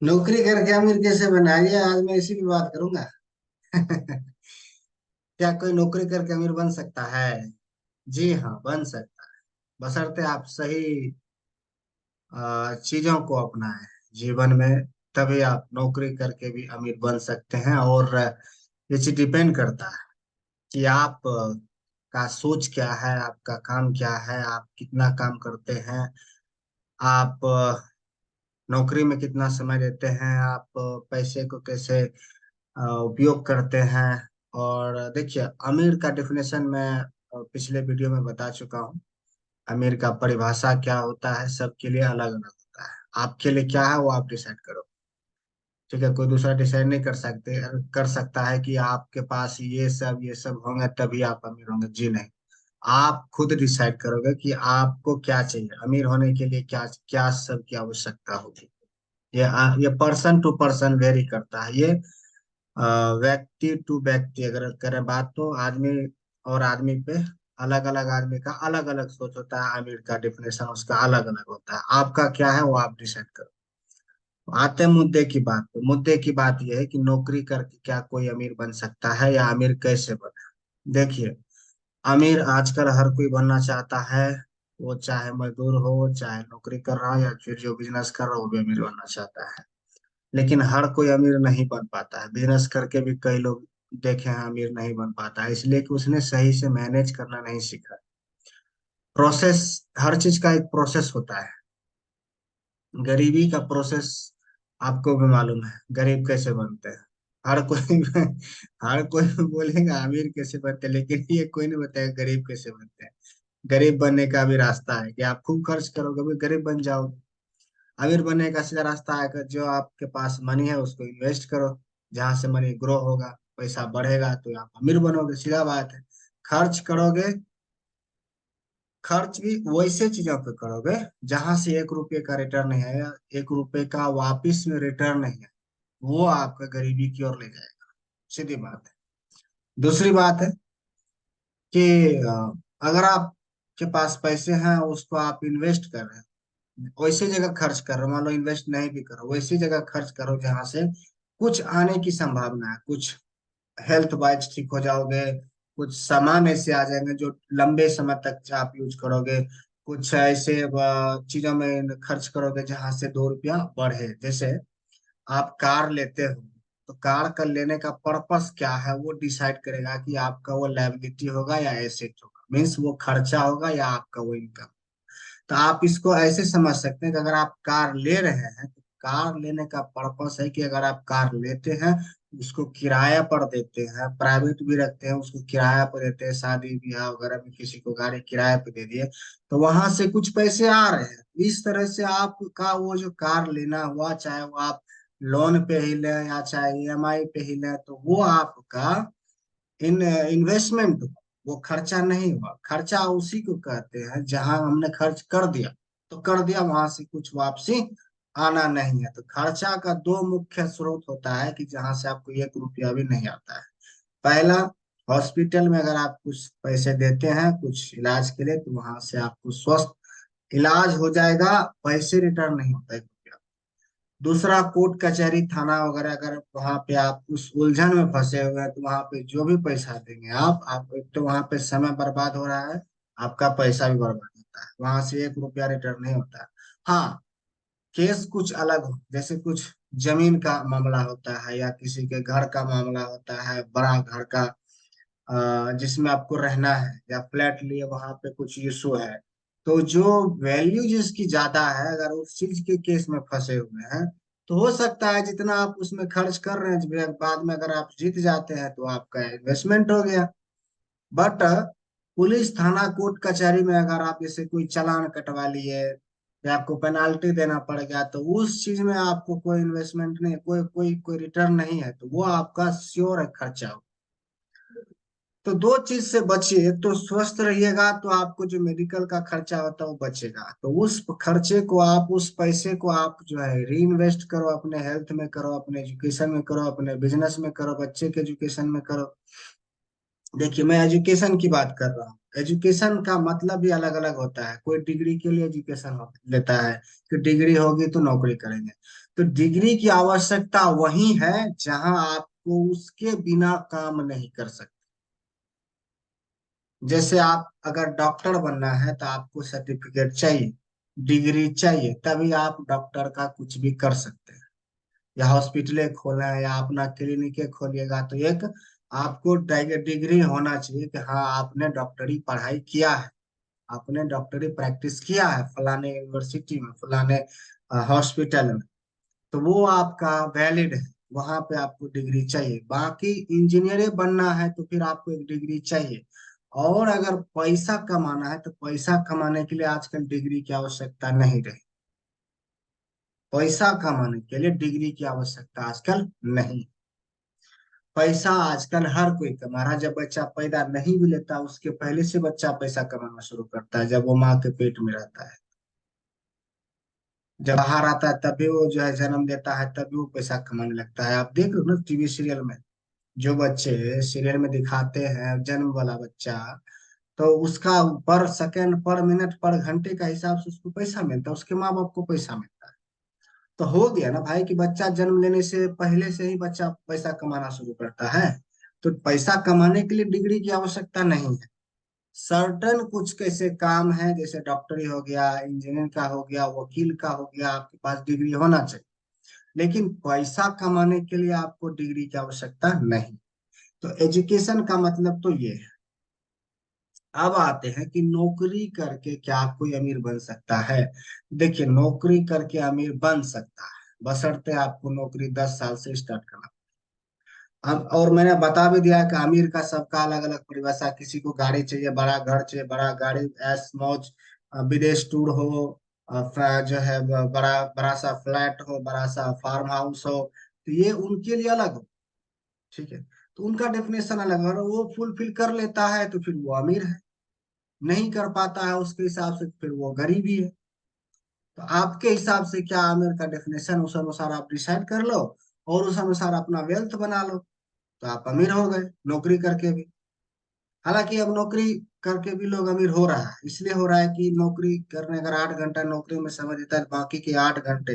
नौकरी करके अमीर कैसे बनाइए, आज मैं इसी की बात करूंगा। क्या कोई नौकरी करके अमीर बन सकता है? जी हाँ, बन सकता है। बशर्ते आप सही चीजों को अपनाएं जीवन में, तभी आप नौकरी करके भी अमीर बन सकते हैं। और ये चीज डिपेंड करता है कि आप का सोच क्या है, आपका काम क्या है, आप कितना काम करते हैं, आप नौकरी में कितना समय देते हैं, आप पैसे को कैसे उपयोग करते हैं। और देखिए, अमीर का डेफिनेशन मैं पिछले वीडियो में बता चुका हूँ। अमीर का परिभाषा क्या होता है, सबके लिए अलग अलग होता है। आपके लिए क्या है वो आप डिसाइड करो। ठीक है, कोई दूसरा डिसाइड नहीं कर सकता है कि आपके पास ये सब होंगे तभी आप अमीर होंगे। जी नहीं, आप खुद डिसाइड करोगे कि आपको क्या चाहिए, अमीर होने के लिए क्या क्या सब की आवश्यकता होगी। ये पर्सन टू पर्सन वेरी करता है। ये व्यक्ति टू व्यक्ति अगर करें बात, तो आदमी और आदमी पे, अलग अलग आदमी का अलग अलग सोच होता है। अमीर का डिफिनेशन उसका अलग अलग होता है। आपका क्या है वो आप डिसाइड करो। आते हैं मुद्दे की बात पे। मुद्दे की बात यह है कि नौकरी करके क्या कोई अमीर बन सकता है या अमीर कैसे बने। देखिए, अमीर आजकल हर कोई बनना चाहता है। वो चाहे मजदूर हो, चाहे नौकरी कर रहा हो, या फिर जो बिजनेस कर रहा हो, वो भी अमीर बनना चाहता है। लेकिन हर कोई अमीर नहीं बन पाता है। बिजनेस करके भी कई लोग देखे हैं अमीर नहीं बन पाता है, इसलिए कि उसने सही से मैनेज करना नहीं सीखा। प्रोसेस, हर चीज का एक प्रोसेस होता है। गरीबी का प्रोसेस आपको भी मालूम है, गरीब कैसे बनते हैं। हर कोई हर कोई बोलेगा अमीर कैसे बनते हैं, लेकिन ये कोई नहीं बताएगा गरीब कैसे बनते हैं। गरीब बनने का भी रास्ता है कि आप खूब खर्च करोगे भी गरीब बन जाओगे। अमीर बनने का सीधा रास्ता है कि जो आपके पास मनी है उसको इन्वेस्ट करो। जहां से मनी ग्रो होगा, पैसा बढ़ेगा, तो आप अमीर बनोगे। सीधा बात है। खर्च करोगे, खर्च भी वैसे चीजों पे करोगे जहां से 1 रुपये का रिटर्न नहीं है, या 1 रुपये का वापिस में रिटर्न नहीं है। वो आपका गरीबी की ओर ले जाएगा। सीधी बात है। दूसरी बात है कि अगर आपके पास पैसे हैं, उसको आप इन्वेस्ट कर रहे हैं, वैसी जगह खर्च कर रहे हो। मान लो इन्वेस्ट नहीं भी करो, वैसी जगह खर्च करो जहां से कुछ आने की संभावना है। कुछ हेल्थ वाइज ठीक हो जाओगे, कुछ सामान ऐसे आ जाएंगे जो लंबे समय तक आप यूज करोगे। कुछ ऐसे चीजों में खर्च करोगे जहां से 2 रुपया बढ़े। जैसे आप कार लेते हो, तो कार का लेने का पर्पस क्या है वो डिसाइड करेगा कि आपका वो लायबिलिटी होगा या एसेट होगा। मीन्स वो खर्चा होगा या आपका वो इनकम। तो आप इसको ऐसे समझ सकते हैं कि अगर आप कार ले रहे हैं, तो कार लेने का पर्पस है कि अगर आप कार लेते हैं, उसको किराया पर देते हैं, प्राइवेट भी रखते हैं, उसको किराया पर देते हैं, शादी ब्याह वगैरह में किसी को गाड़ी किराए पे दे दिए, तो वहां से कुछ पैसे आ रहे हैं। इस तरह से आपका वो जो कार लेना हुआ, चाहे वो आप लोन पे ही लें या चाहे ईएमआई पे ही लें, तो वो आपका इन इन्वेस्टमेंट, वो खर्चा नहीं हुआ। खर्चा उसी को कहते हैं जहां हमने खर्च कर दिया तो कर दिया, वहां से कुछ वापसी आना नहीं है। तो खर्चा का दो मुख्य स्रोत होता है कि जहां से आपको 1 रुपया भी नहीं आता है। पहला, हॉस्पिटल में अगर आप कुछ पैसे देते हैं कुछ इलाज के लिए, तो वहां से आपको स्वस्थ इलाज हो जाएगा, पैसे रिटर्न नहीं होता है। दूसरा, कोर्ट कचहरी थाना वगैरह, अगर वहां पे आप उस उलझन में फंसे हुए हैं, तो वहां पे जो भी पैसा देंगे आप एक तो वहां पे समय बर्बाद हो रहा है, आपका पैसा भी बर्बाद होता है, वहां से 1 रुपया रिटर्न नहीं होता है। हाँ, केस कुछ अलग हो, जैसे कुछ जमीन का मामला होता है या किसी के घर का मामला होता है, बड़ा घर का जिसमें आपको रहना है, या फ्लैट लिए वहां पे कुछ इशू है, तो जो वैल्यू जिसकी ज्यादा है, अगर उस चीज के केस में फंसे हुए हैं, तो हो सकता है जितना आप उसमें खर्च कर रहे हैं, बाद में अगर आप जीत जाते हैं तो आपका इन्वेस्टमेंट हो गया। बट पुलिस थाना कोर्ट कचहरी में अगर आप जैसे कोई चालान कटवा लिए या आपको पेनाल्टी देना पड़ गया, तो उस चीज में आपको कोई इन्वेस्टमेंट नहीं, कोई कोई कोई रिटर्न नहीं है, तो वो आपका श्योर है खर्चा। तो दो चीज से बचिए। एक तो स्वस्थ रहिएगा, तो आपको जो मेडिकल का खर्चा होता है वो बचेगा, तो उस खर्चे को आप, उस पैसे को आप जो है री इन्वेस्ट करो, अपने हेल्थ में करो, अपने एजुकेशन में करो, अपने बिजनेस में करो, बच्चे के एजुकेशन में करो। देखिए, मैं एजुकेशन की बात कर रहा हूँ। एजुकेशन का मतलब भी अलग अलग होता है। कोई डिग्री के लिए एजुकेशन लेता है कि डिग्री होगी तो नौकरी करेंगे। तो डिग्री की आवश्यकता वही है जहां आपको उसके बिना काम नहीं कर सकते। जैसे आप अगर डॉक्टर बनना है तो आपको सर्टिफिकेट चाहिए, डिग्री चाहिए, तभी आप डॉक्टर का कुछ भी कर सकते हैं। या हॉस्पिटलें खोले या अपना क्लिनिक खोलिएगा तो एक आपको डिग्री होना चाहिए कि हाँ आपने डॉक्टरी पढ़ाई किया है, आपने डॉक्टरी प्रैक्टिस किया है फलाने यूनिवर्सिटी में, फलाने हॉस्पिटल में। तो वो आपका वैलिड है, वहां पे आपको डिग्री चाहिए। बाकी इंजीनियर बनना है तो फिर आपको एक डिग्री चाहिए। और अगर पैसा कमाना है तो पैसा कमाने के लिए आजकल डिग्री की आवश्यकता नहीं रही। पैसा कमाने के लिए डिग्री की आवश्यकता आजकल नहीं। पैसा आजकल हर कोई कमा रहा है। जब बच्चा पैदा नहीं भी लेता उसके पहले से बच्चा पैसा कमाना शुरू करता है, जब वो माँ के पेट में रहता है। जब बाहर आता है तभी वो जो है जन्म लेता है, तभी वो पैसा कमाने लगता है। आप देख लो ना टीवी सीरियल में, जो बच्चे सीरियल में दिखाते हैं जन्म वाला बच्चा, तो उसका पर सेकंड पर मिनट पर घंटे का हिसाब से उसको पैसा मिलता है, उसके माँ बाप को पैसा मिलता है। तो हो गया ना भाई कि बच्चा जन्म लेने से पहले से ही बच्चा पैसा कमाना शुरू करता है। तो पैसा कमाने के लिए डिग्री की आवश्यकता नहीं है। सर्टन कुछ कैसे काम है, जैसे डॉक्टरी हो गया, इंजीनियर का हो गया, वकील का हो गया, आपके पास डिग्री होना चाहिए। लेकिन पैसा कमाने के लिए आपको डिग्री की आवश्यकता नहीं। तो एजुकेशन का मतलब तो ये है। अब आते हैं कि नौकरी करके क्या कोई अमीर बन सकता है। देखिए नौकरी करके अमीर बन सकता है, बशर्ते आपको नौकरी 10 साल से स्टार्ट करना। अब और मैंने बता भी दिया कि अमीर का सबका अलग अलग परिभाषा। किसी को गाड़ी चाहिए, बड़ा घर चाहिए, बड़ा गाड़ी, ऐश मौज, विदेश टूर हो, जो है बड़ा बड़ा सा फ्लैट हो, बड़ा सा फार्म हाउस हो, तो ये उनके लिए अलग हो। ठीक है, तो उनका डेफिनेशन अलग है, और वो फुलफिल कर लेता है तो फिर वो अमीर है। नहीं कर पाता है उसके हिसाब से फिर वो गरीबी है। तो आपके हिसाब से क्या आमिर का डेफिनेशन, उस अनुसार आप डिसाइड कर लो और उस अनुसार अपना वेल्थ बना लो। तो आप अमीर हो गए नौकरी करके भी। हालांकि अब नौकरी करके भी लोग अमीर हो रहा है, इसलिए हो रहा है कि नौकरी करने अगर 8 घंटा नौकरी में समय देता है, बाकी के 8 घंटे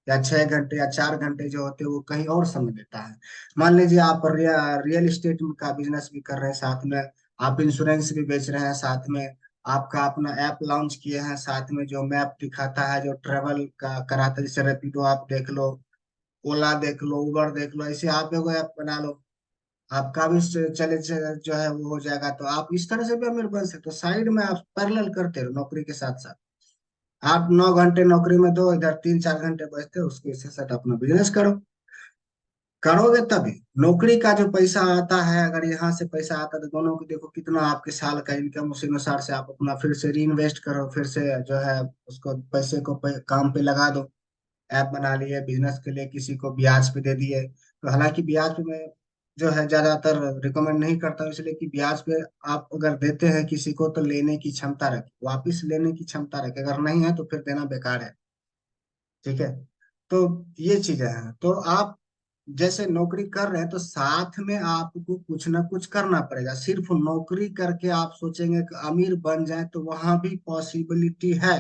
या 6 घंटे या 4 घंटे जो होते हैं वो कहीं और समय देता है। मान लीजिए आप रियल एस्टेट का बिजनेस भी कर रहे हैं साथ में, आप इंश्योरेंस भी बेच रहे हैं साथ में, आपका अपना ऐप लॉन्च किए हैं साथ में जो मैप दिखाता है, जो ट्रेवल का कराता है, जैसे रैपिडो आप देख लो, ओला देख लो, उबर देख लो, ऐसे आप एगो ऐप बना लो, आपका भी चले जो है वो हो जाएगा। तो आप इस तरह से भी अमीर बन सकते हो, साइड में आप पैरेलल करते रहो नौकरी के साथ साथ। आप 9 घंटे नौकरी में दो, इधर 3 4 घंटे बचते हो, उसके साथ अपना बिजनेस करो। करोगे तभी नौकरी का जो पैसा आता है, अगर यहाँ से पैसा आता है तो दोनों को देखो कितना आपके साल का इनकम, उसी अनुसार से आप अपना फिर से री इन्वेस्ट करो, फिर से जो है उसको पैसे को काम पे लगा दो। ऐप बना लिए बिजनेस के लिए, किसी को ब्याज पे दे दिए। तो हालांकि ब्याज पे मैं जो है ज्यादातर रिकमेंड नहीं करता हूँ, इसलिए कि ब्याज पे आप अगर देते हैं किसी को तो लेने की क्षमता रखे, वापस लेने की क्षमता रखे, अगर नहीं है तो फिर देना बेकार है। ठीक है, तो ये चीजें हैं। तो आप जैसे नौकरी कर रहे हैं तो साथ में आपको कुछ ना कुछ करना पड़ेगा। सिर्फ नौकरी करके आप सोचेंगे कि अमीर बन जाए तो वहां भी पॉसिबिलिटी है,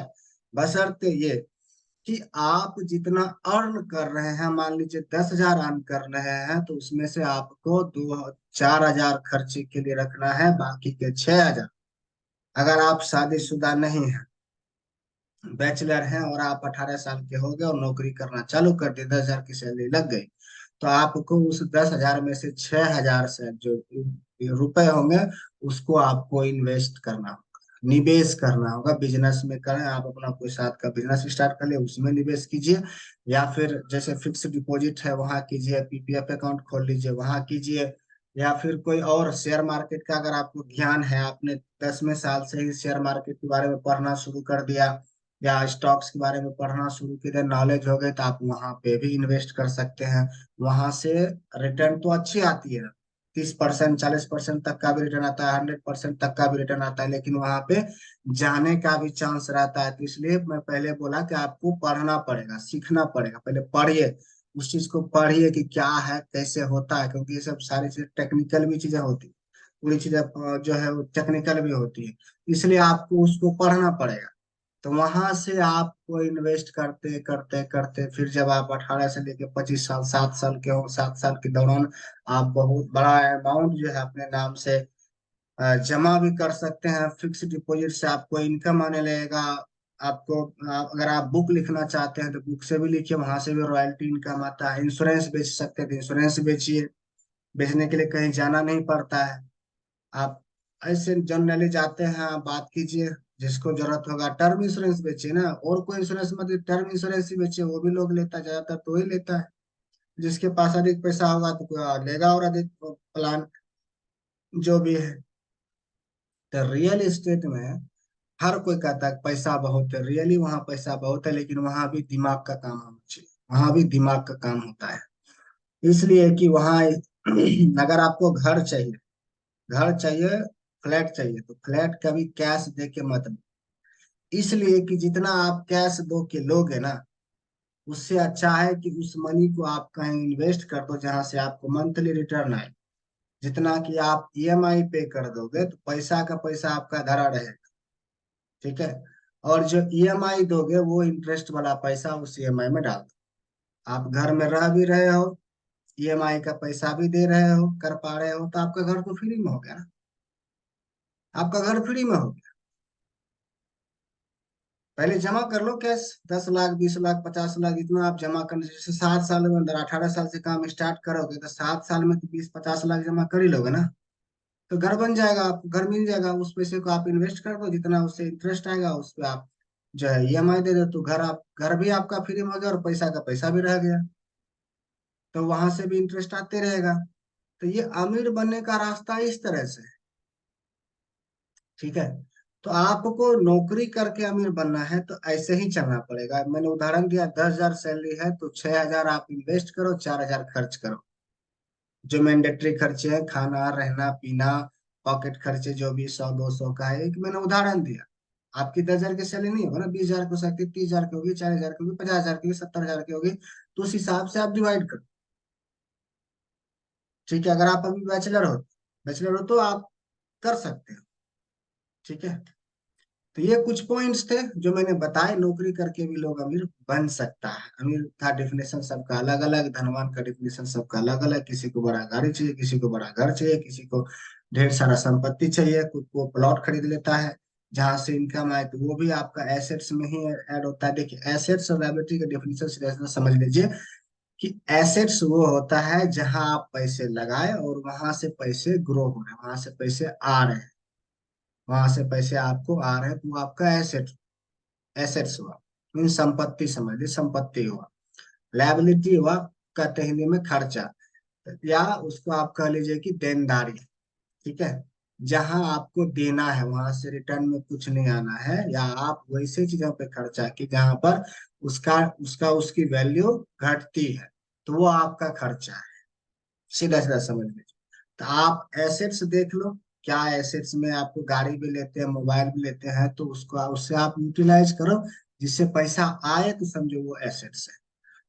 बशर्ते ये कि आप जितना अर्न कर रहे हैं, मान लीजिए 10,000 अर्न कर रहे हैं, तो उसमें से आपको 4,000 खर्चे के लिए रखना है, बाकी के 6,000। अगर आप शादीशुदा नहीं हैं, बैचलर हैं और आप 18 साल के हो गए और नौकरी करना चालू कर दिए, 10,000 की सैलरी लग गई, तो आपको उस 10,000 में से 6,000 से जो रुपए होंगे उसको आपको इन्वेस्ट करना होगा, निवेश करना होगा। बिजनेस में करें, आप अपना कोई साथ का बिजनेस स्टार्ट कर ले उसमें निवेश कीजिए, या फिर जैसे फिक्स डिपॉजिट है वहां कीजिए, पीपीएफ अकाउंट खोल लीजिए वहां कीजिए, या फिर कोई और शेयर मार्केट का अगर आपको ज्ञान है, आपने 10वें साल से ही शेयर मार्केट के बारे में पढ़ना शुरू कर दिया या स्टॉक्स के बारे में पढ़ना शुरू किया, नॉलेज हो गए, तो आप वहां पे भी इन्वेस्ट कर सकते हैं। वहां से रिटर्न तो अच्छी आती है, 30% 40% तक का भी रिटर्न आता है, 100% तक का भी रिटर्न आता है, लेकिन वहां पे जाने का भी चांस रहता है। तो इसलिए मैं पहले बोला कि आपको पढ़ना पड़ेगा, सीखना पड़ेगा, पहले पढ़िए, उस चीज को पढ़िए कि क्या है कैसे होता है, क्योंकि ये सब सारी चीजें टेक्निकल भी चीजें होती है, पूरी चीजें जो है वो टेक्निकल भी होती है, इसलिए आपको उसको पढ़ना पड़ेगा। तो वहां से आपको इन्वेस्ट करते करते करते फिर जब आप 18 से लेके 25 साल 7 साल के हो, 7 साल के दौरान आप बहुत बड़ा अमाउंट जो है अपने नाम से जमा भी कर सकते हैं। फिक्स डिपॉजिट से आपको इनकम आने लगेगा। आपको अगर आप बुक लिखना चाहते हैं तो बुक से भी लिखिए, वहां से भी रॉयल्टी इनकम आता है। इंश्योरेंस बेच सकते हैं तो इंश्योरेंस बेचिए, बेचने के लिए कहीं जाना नहीं पड़ता है। आप ऐसे जनरली जाते हैं, आप बात कीजिए, जिसको जरूरत होगा टर्म इंश्योरेंस बेचिए ना, और कोई इंश्योरेंस मत, टर्म इंश्योरेंस ही बेचिए, वो भी लोग लेता है, ज्यादातर तो ही लेता है। जिसके पास अधिक पैसा होगा तो कोई लेगा और अधिक प्लान जो भी है। तो रियल एस्टेट में हर कोई कहता है पैसा बहुत है, रियली वहां पैसा बहुत है, लेकिन वहां भी दिमाग का काम होना चाहिए, वहां भी दिमाग का काम होता है। इसलिए कि वहां अगर आपको घर चाहिए, घर चाहिए, फ्लैट चाहिए, तो फ्लैट कभी कैश दे के मत लो। इसलिए कि जितना आप कैश दो के लोगे ना, उससे अच्छा है कि उस मनी को आप कहीं इन्वेस्ट कर दो जहां से आपको मंथली रिटर्न आए। जितना कि आप ईएमआई पे कर दोगे तो पैसा का पैसा आपका धरा रहेगा। ठीक है। और जो ईएमआई दोगे वो इंटरेस्ट वाला पैसा उस ईएमआई में डाल दो। आप घर में रह भी रहे हो, ईएमआई का पैसा भी दे रहे हो, कर पा रहे हो, तो आपका घर तो फ्री में हो गया ना। आपका घर फ्री में हो गया। पहले जमा कर लो कैश, 10 लाख 20 लाख 50 लाख, इतना आप जमा करने, जैसे 7 साल में अंदर 18 साल से काम स्टार्ट करोगे तो 7 साल में तो 20-50 लाख जमा कर ही लोगे ना। तो घर बन जाएगा, आपको घर मिल जाएगा। उस पैसे को आप इन्वेस्ट कर दो, जितना उससे इंटरेस्ट आएगा उस पे आप जो है ईएमआई दे दो, तो घर भी आपका फ्री में हो गया और पैसा का पैसा भी रह गया। तो वहां से भी इंटरेस्ट आते रहेगा। तो ये अमीर बनने का रास्ता इस तरह से है। ठीक है। तो आपको नौकरी करके अमीर बनना है तो ऐसे ही चलना पड़ेगा। मैंने उदाहरण दिया, 10,000 सैलरी है तो 6,000 आप इन्वेस्ट करो, 4,000 खर्च करो। जो मैंडेटरी खर्चे हैं, खाना रहना पीना, पॉकेट खर्चे जो भी 100-200 का है, एक मैंने उदाहरण दिया। आपकी 10,000 की सैलरी नहीं होगा ना, 20,000 की हो सकती है, 30,000 की होगी, 40,000 की होगी, 50,000 की होगी, 70,000 की होगी। तो उस हिसाब से आप डिवाइड करो। ठीक है। अगर आप अभी बैचलर हो तो आप कर सकते हो। ठीक है। तो ये कुछ पॉइंट्स थे जो मैंने बताए, नौकरी करके भी लोग अमीर बन सकता है। अमीर का डेफिनेशन सबका अलग अलग, धनवान का डेफिनेशन सबका अलग अलग। किसी को बड़ा गाड़ी चाहिए, किसी को बड़ा घर चाहिए, किसी को ढेर सारा संपत्ति चाहिए, खुद को प्लॉट खरीद लेता है जहां से इनकम आए, तो वो भी आपका एसेट्स में ही ऐड होता है। देखिए, एसेट्स और लायबिलिटी का डेफिनेशन समझ लीजिए कि एसेट्स वो होता है जहां आप पैसे लगाए और वहां से पैसे ग्रो हो रहे हैं, वहां से पैसे आ रहे हैं, वहां से पैसे आपको आ रहे हैं, तो वो आपका एसेट, एसेट्स हुआ। मीन संपत्ति, समझ ली, संपत्ति हुआ। लायबिलिटी हुआ, कहते हैं हिंदी में खर्चा, या उसको आप कह लीजिए कि देनदारी। ठीक है। जहां आपको देना है वहां से रिटर्न में कुछ नहीं आना है, या आप वैसे चीजों पे खर्चा कि जहां पर उसका उसका उसकी वैल्यू घटती है, तो वो आपका खर्चा है। सीधा सीधा समझ लीजिए। तो आप एसेट्स देख लो, क्या एसेट्स में आपको गाड़ी भी लेते हैं, मोबाइल भी लेते हैं, तो उसको उससे आप यूटिलाइज करो, जिससे पैसा आए तो समझो वो एसेट्स है।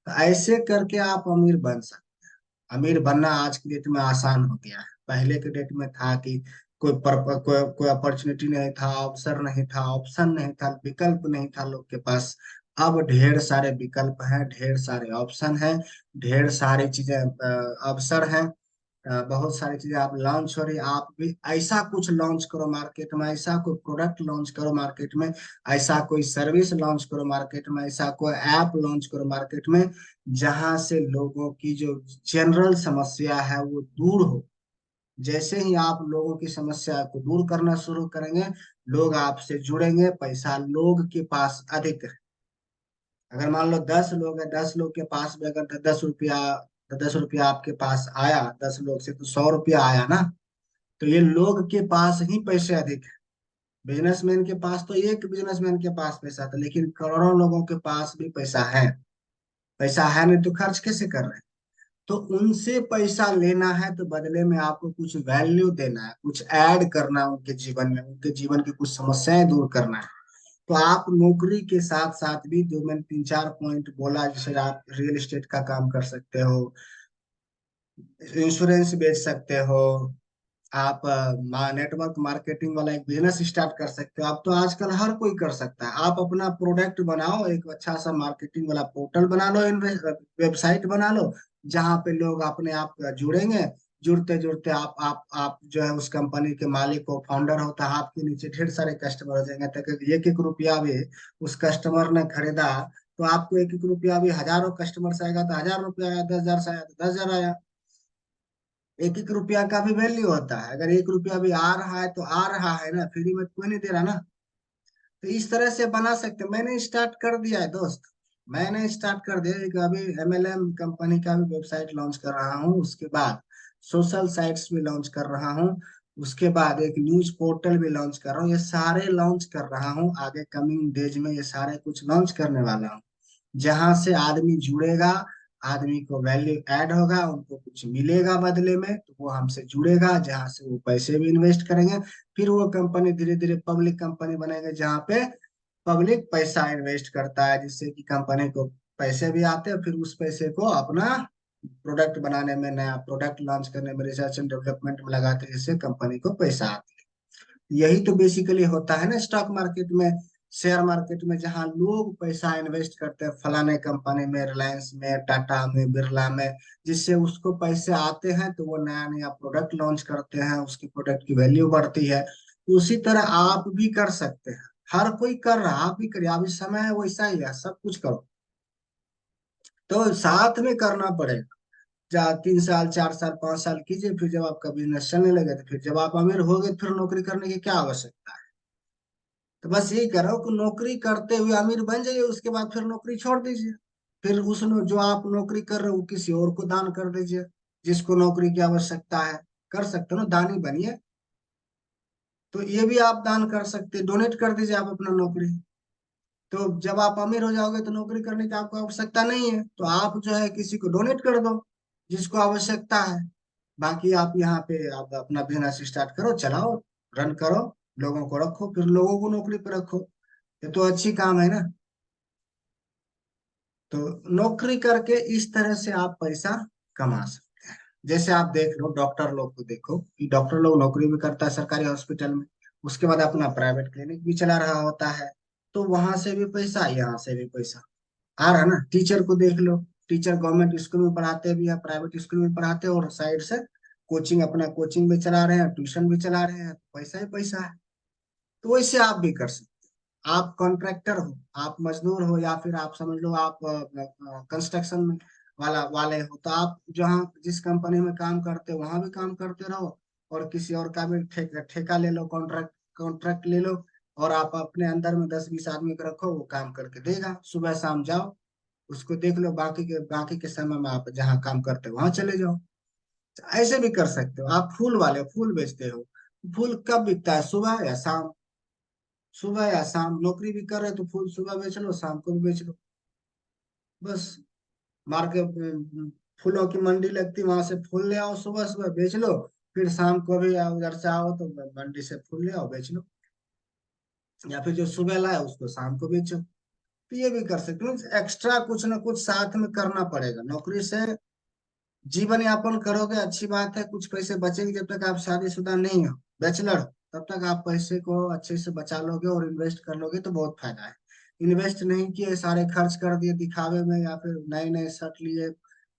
तो ऐसे करके आप अमीर बन सकते। अमीर बनना आज की डेट में आसान हो गया है। पहले के डेट में था कि कोई अपॉर्चुनिटी नहीं था, अवसर नहीं था, ऑप्शन नहीं था, विकल्प नहीं था लोग के पास। अब ढेर सारे विकल्प हैं, ढेर सारे ऑप्शन हैं, ढेर सारी चीजें अवसर हैं। बहुत सारी चीजें आप लॉन्च हो रही, आप भी ऐसा कुछ लॉन्च करो मार्केट में, ऐसा कोई प्रोडक्ट लॉन्च करो मार्केट में, ऐसा कोई सर्विस लॉन्च करो मार्केट में, ऐसा कोई ऐप लॉन्च करो मार्केट में, जहां से लोगों की जो जनरल समस्या है वो दूर हो। जैसे ही आप लोगों की समस्या को दूर करना शुरू करेंगे, लोग आपसे जुड़ेंगे, पैसा लोग के पास अधिक है। अगर मान लो 10 लोग हैं, 10 लोग के पास में अगर 10 रुपया, 10 रुपया आपके पास आया 10 लोग से, तो 100 रुपया आया ना। तो ये लोग के पास ही पैसे अधिक है। बिजनेसमैन के पास तो एक बिजनेसमैन के पास पैसा था, लेकिन करोड़ों लोगों के पास भी पैसा है। पैसा है नहीं तो खर्च कैसे कर रहे हैं। तो उनसे पैसा लेना है तो बदले में आपको कुछ वैल्यू देना है, कुछ ऐड करना है उनके जीवन में, उनके जीवन की कुछ समस्याएं दूर करना है। तो आप नौकरी के साथ साथ भी जो मैंने 3-4 पॉइंट बोला, जैसे आप रियल एस्टेट का काम कर सकते हो, इंश्योरेंस बेच सकते हो, आप नेटवर्क मार्केटिंग वाला एक बिजनेस स्टार्ट कर सकते हो। आप तो आजकल हर कोई कर सकता है। आप अपना प्रोडक्ट बनाओ, एक अच्छा सा मार्केटिंग वाला पोर्टल बना लो, वेबसाइट बना लो, जहाँ पे लोग अपने आप जुड़ेंगे। जुड़ते जुड़ते आप जो है उस कंपनी के मालिक हो, फाउंडर हो, तो आपके नीचे ढेर सारे कस्टमर हो जाएंगे। तक एक एक रुपया भी उस कस्टमर ने खरीदा, तो आपको एक एक रुपया भी, हजारों कस्टमर से आएगा तो 1000 रुपया आया, 10,000 से आया तो 10,000 आया। एक एक रुपया का भी वैल्यू होता है। अगर एक रुपया भी आ रहा है तो आ रहा है ना, फ्री में तो कोई नहीं दे रहा ना। तो इस तरह से बना सकते हैं। मैंने स्टार्ट कर दिया है दोस्त, मैंने स्टार्ट कर दिया। एक अभी MLM कंपनी का भी वेबसाइट लॉन्च कर रहा हूँ, उसके बाद सोशल साइट्स भी लॉन्च कर रहा हूँ, उसके बाद एक न्यूज पोर्टल भी लॉन्च कर रहा हूँ। ये सारे लॉन्च कर रहा हूँ, आगे कमिंग डेज में ये सारे कुछ लॉन्च करने वाला हूँ। जहां से आदमी जुड़ेगा, आदमी को वैल्यू ऐड होगा, उनको कुछ मिलेगा बदले में, तो वो हमसे जुड़ेगा, जहां से वो पैसे भी इन्वेस्ट करेंगे। फिर वो कंपनी धीरे धीरे पब्लिक कंपनी बनेगी, जहाँ पे पब्लिक पैसा इन्वेस्ट करता है, जिससे कि कंपनी को पैसे भी आते हैं। फिर उस पैसे को अपना प्रोडक्ट बनाने में, नया प्रोडक्ट लॉन्च करने में, रिसर्च एंड डेवलपमेंट में लगाते हैं, जिससे कंपनी को पैसा आता है। यही तो बेसिकली होता है ना स्टॉक मार्केट में, शेयर मार्केट में, जहाँ लोग पैसा इन्वेस्ट करते हैं फलाने कंपनी में, रिलायंस में, टाटा में, बिरला में, जिससे उसको पैसे आते हैं, तो वो नया नया प्रोडक्ट लॉन्च करते हैं, उसकी प्रोडक्ट की वैल्यू बढ़ती है। उसी तरह आप भी कर सकते हैं। हर कोई कर रहा है, आप भी करिए। अभी समय है वैसा ही है, सब कुछ करो। तो साथ में करना पड़ेगा। 3 साल, 4 साल, 5 साल कीजिए, फिर जब आपका बिजनेस चलने लगे, तो फिर जब आप अमीर हो गए, फिर नौकरी करने की क्या आवश्यकता है। तो बस यही कह रहा हूँ कि नौकरी करते हुए अमीर बन जाइए, उसके बाद फिर नौकरी छोड़ दीजिए। फिर उसने जो आप नौकरी कर रहे हो, किसी और को दान कर दीजिए, जिसको नौकरी की आवश्यकता है। कर सकते हो ना, दानी बनिए। तो ये भी आप दान कर सकते, डोनेट कर दीजिए आप अपना नौकरी। तो जब आप अमीर हो जाओगे, तो नौकरी करने की आपको आवश्यकता नहीं है, तो आप जो है किसी को डोनेट कर दो, जिसको आवश्यकता है। बाकी आप यहाँ पे आप अपना बिजनेस स्टार्ट करो, चलाओ, रन करो, लोगों को रखो, फिर लोगों को नौकरी पे रखो। ये तो अच्छी काम है ना। तो नौकरी करके इस तरह से आप पैसा कमा सकते हैं। जैसे आप देख लो, डॉक्टर लोग को देखो कि डॉक्टर लोग नौकरी भी करता है सरकारी हॉस्पिटल में, उसके बाद अपना प्राइवेट क्लिनिक भी चला रहा होता है। तो वहां से भी पैसा, यहाँ से भी पैसा आ रहा है ना। टीचर को देख लो, टीचर गवर्नमेंट स्कूल में पढ़ाते भी है, प्राइवेट स्कूल में पढ़ाते हैं, और साइड से कोचिंग, अपना कोचिंग भी चला रहे हैं, ट्यूशन भी चला रहे हैं, पैसा ही पैसा है। तो वैसे आप भी कर सकते हैं। आप कॉन्ट्रैक्टर हो, आप मजदूर हो, या फिर आप समझ लो आप कंस्ट्रक्शन वाले हो, तो आप जहाँ जिस कंपनी में काम करते हो वहां भी काम करते रहो, और किसी और का भी ठेका ले लो, कॉन्ट्रैक्ट कॉन्ट्रैक्ट ले लो। और आप अपने अंदर में 10-20 आदमी को रखो, वो काम करके देगा, सुबह शाम जाओ, उसको देख लो, बाकी के समय में आप जहाँ काम करते हो वहां चले जाओ। ऐसे भी कर सकते हो। आप फूल वाले हो, फूल बेचते हो, फूल कब बिकता है, सुबह या शाम। सुबह या शाम नौकरी भी कर रहे हो, तो फूल सुबह बेच लो, शाम को भी बेच लो, बस। मार्केट, फूलों की मंडी लगती, वहां से फूल ले आओ, सुबह सुबह बेच लो। फिर शाम को भी उधर से आओ तो मंडी से फूल ले आओ, बेच लो। या फिर जो सुबह लाए उसको शाम को बेचो। तो ये भी कर सकते हो। एक्स्ट्रा कुछ ना कुछ साथ में करना पड़ेगा। नौकरी से जीवन यापन करोगे, अच्छी बात है, कुछ पैसे बचेंगे। जब तक आप शादीशुदा नहीं हो, बैचलर हो, तब तक आप पैसे को अच्छे से बचा लोगे और इन्वेस्ट कर लोगे, तो बहुत फायदा है। इन्वेस्ट नहीं किए, सारे खर्च कर दिए दिखावे में, या फिर नए नए शर्ट लिए,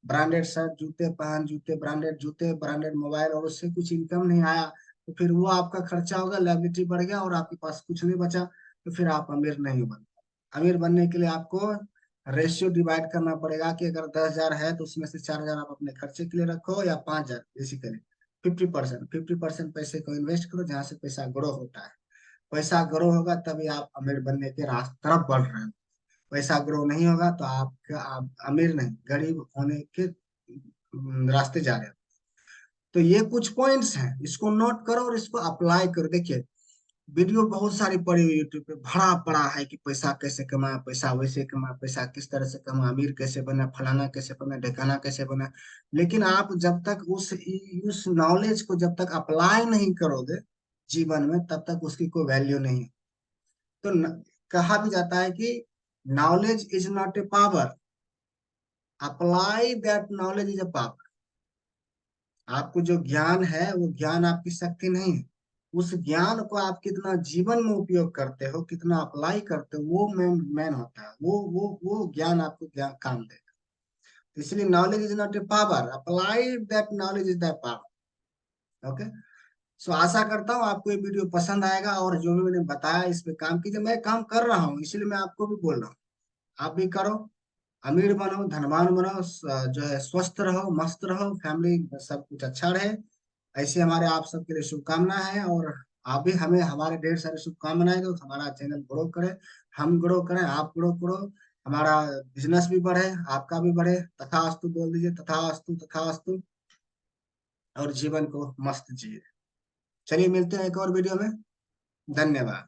ब्रांडेड शर्ट, जूते पहन, जूते ब्रांडेड, जूते ब्रांडेड मोबाइल, और उससे कुछ इनकम नहीं आया, तो फिर वो आपका खर्चा होगा, लायबिलिटी बढ़ गया, और आपके पास कुछ नहीं बचा, तो फिर आप अमीर नहीं बन। अमीर बनने के लिए आपको रेशियो डिवाइड करना पड़ेगा, कि अगर 10,000 है, तो उसमें से 4,000 आप अपने खर्चे के लिए रखो, या 5,000, बेसिकली 50% पैसे को इन्वेस्ट करो, जहां से पैसा ग्रो होता है। पैसा ग्रो होगा तभी आप अमीर बनने के रास्ते तरफ बढ़ रहे हो। पैसा ग्रो नहीं होगा तो आप अमीर नहीं, गरीब होने के रास्ते जा रहे हो। तो ये कुछ पॉइंट्स हैं, इसको नोट करो और इसको अप्लाई करो। देखिए, वीडियो बहुत सारी पड़ी हुई यूट्यूब पे, भरा पड़ा है कि पैसा कैसे कमाए, पैसा वैसे कमाए, पैसा किस तरह से कमाए, अमीर कैसे बना, फलाना कैसे बना, ढिकाना कैसे बना। लेकिन आप जब तक उस नॉलेज को जब तक अप्लाई नहीं करोगे जीवन में, तब तक उसकी कोई वैल्यू नहीं है। तो कहा भी जाता है कि knowledge is not a power, apply that knowledge is a power. आपको जो ज्ञान है वो ज्ञान आपकी शक्ति नहीं है। उस ज्ञान को आप कितना जीवन में उपयोग करते हो, कितना अप्लाई करते हो, वो मेन मेन होता है। वो ज्ञान आपको ज्ञान काम देगा। तो इसलिए knowledge is not a power, apply that knowledge is the power. Okay. So आशा करता हूँ आपको ये वीडियो पसंद आएगा, और जो भी मैंने बताया इस पे काम कीजिए। मैं काम कर रहा हूँ, इसलिए मैं आपको भी बोल रहा हूँ, आप भी करो। अमीर बनो, धनवान बनो, जो है स्वस्थ रहो, मस्त रहो, फैमिली सब कुछ अच्छा रहे। ऐसे हमारे आप सबके लिए शुभकामना है। और आप भी हमें हमारे ढेर सारी शुभकामनाएं दो, हमारा चैनल ग्रो करे, हम ग्रो करें, आप ग्रो करो, हमारा बिजनेस भी बढ़े, आपका भी बढ़े। तथास्तु बोल दीजिए, तथास्तु तथास्तु। और जीवन को मस्त जिए। चलिए मिलते हैं एक और वीडियो में। धन्यवाद।